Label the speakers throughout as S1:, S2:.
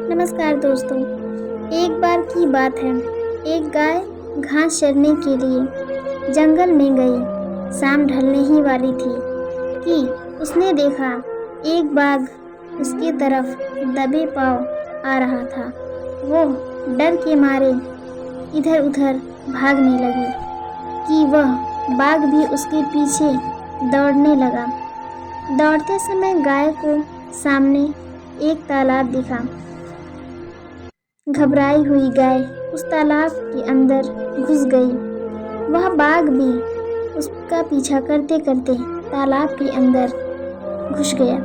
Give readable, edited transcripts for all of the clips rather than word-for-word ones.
S1: नमस्कार दोस्तों। एक बार की बात है, एक गाय घास चरने के लिए जंगल में गई। शाम ढलने ही वाली थी कि उसने देखा एक बाघ उसके तरफ दबे पांव आ रहा था। वो डर के मारे इधर उधर भागने लगी कि वह बाघ भी उसके पीछे दौड़ने लगा। दौड़ते समय गाय को सामने एक तालाब दिखा। घबराई हुई गाय उस तालाब के अंदर घुस गई। वह बाघ भी उसका पीछा करते करते तालाब के अंदर घुस गया।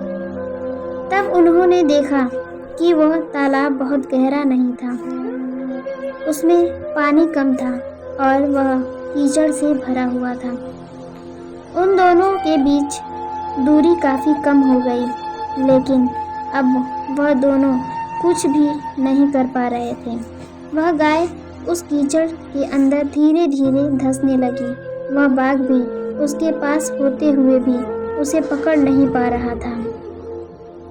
S1: तब उन्होंने देखा कि वह तालाब बहुत गहरा नहीं था, उसमें पानी कम था और वह कीचड़ से भरा हुआ था। उन दोनों के बीच दूरी काफ़ी कम हो गई, लेकिन अब वह दोनों कुछ भी नहीं कर पा रहे थे। वह गाय उस कीचड़ के अंदर धीरे धीरे धंसने लगी। वह बाघ भी उसके पास होते हुए भी उसे पकड़ नहीं पा रहा था।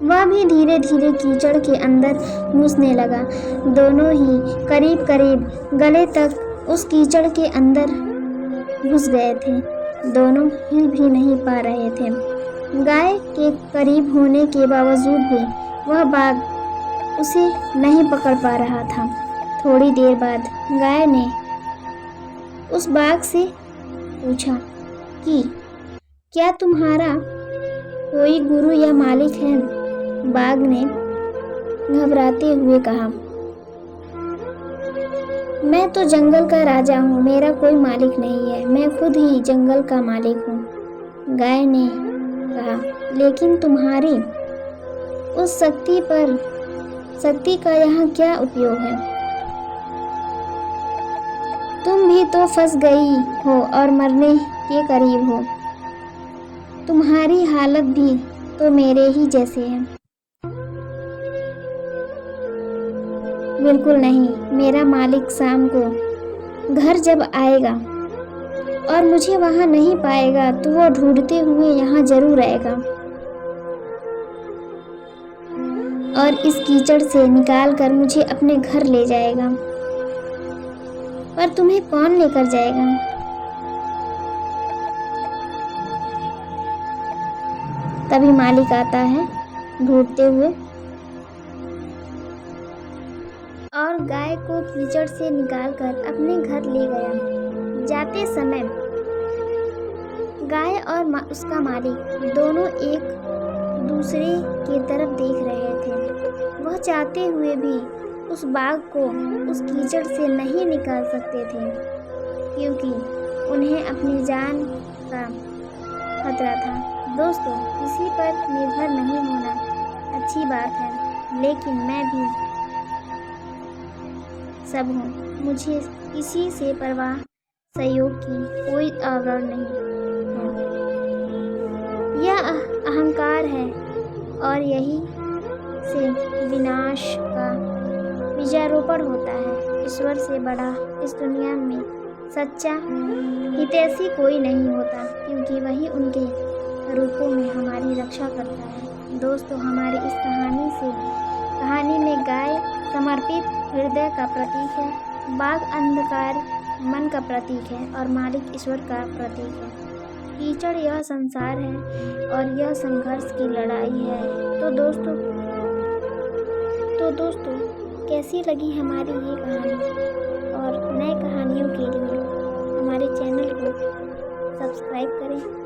S1: वह भी धीरे धीरे कीचड़ के अंदर घुसने लगा। दोनों ही करीब करीब गले तक उस कीचड़ के अंदर घुस गए थे। दोनों हिल भी नहीं पा रहे थे। गाय के करीब होने के बावजूद भी वह बाघ उसे नहीं पकड़ पा रहा था। थोड़ी देर बाद गाय ने उस बाघ से पूछा कि क्या तुम्हारा कोई गुरु या मालिक है? बाघ ने घबराते हुए कहा, मैं तो जंगल का राजा हूँ, मेरा कोई मालिक नहीं है, मैं खुद ही जंगल का मालिक हूँ। गाय ने कहा, लेकिन तुम्हारी उस शक्ति का यहाँ क्या उपयोग है? तुम भी तो फंस गई हो और मरने के करीब हो। तुम्हारी हालत भी तो मेरे ही जैसे है। बिल्कुल नहीं, मेरा मालिक शाम को घर जब आएगा और मुझे वहाँ नहीं पाएगा तो वो ढूंढते हुए यहाँ जरूर आएगा और इस कीचड़ से निकाल कर मुझे अपने घर ले जाएगा। पर तुम्हें कौन लेकर जाएगा? तभी मालिक आता है ढूंढते हुए और गाय को कीचड़ से निकालकर अपने घर ले गया। जाते समय गाय और उसका मालिक दोनों एक दूसरे की तरफ देख रहे थे। वह चाहते हुए भी उस बाघ को उस कीचड़ से नहीं निकाल सकते थे, क्योंकि उन्हें अपनी जान का खतरा था। दोस्तों, किसी पर निर्भर नहीं होना अच्छी बात है, लेकिन मैं भी सब हूँ। मुझे किसी से परवाह सहयोग की कोई आवरण नहीं है। यह अहंकार है और यही से विनाश का बीजारोपण होता है। ईश्वर से बड़ा इस दुनिया में सच्चा हितैषी कोई नहीं होता, क्योंकि वही उनके रूपों में हमारी रक्षा करता है। दोस्तों, हमारी इस कहानी में गाय समर्पित हृदय का प्रतीक है, बाघ अंधकार मन का प्रतीक है और मालिक ईश्वर का प्रतीक है। कीचड़ यह संसार है और यह संघर्ष की लड़ाई है। तो दोस्तों कैसी लगी हमारी ये कहानी? और नए कहानियों के लिए हमारे चैनल को सब्सक्राइब करें।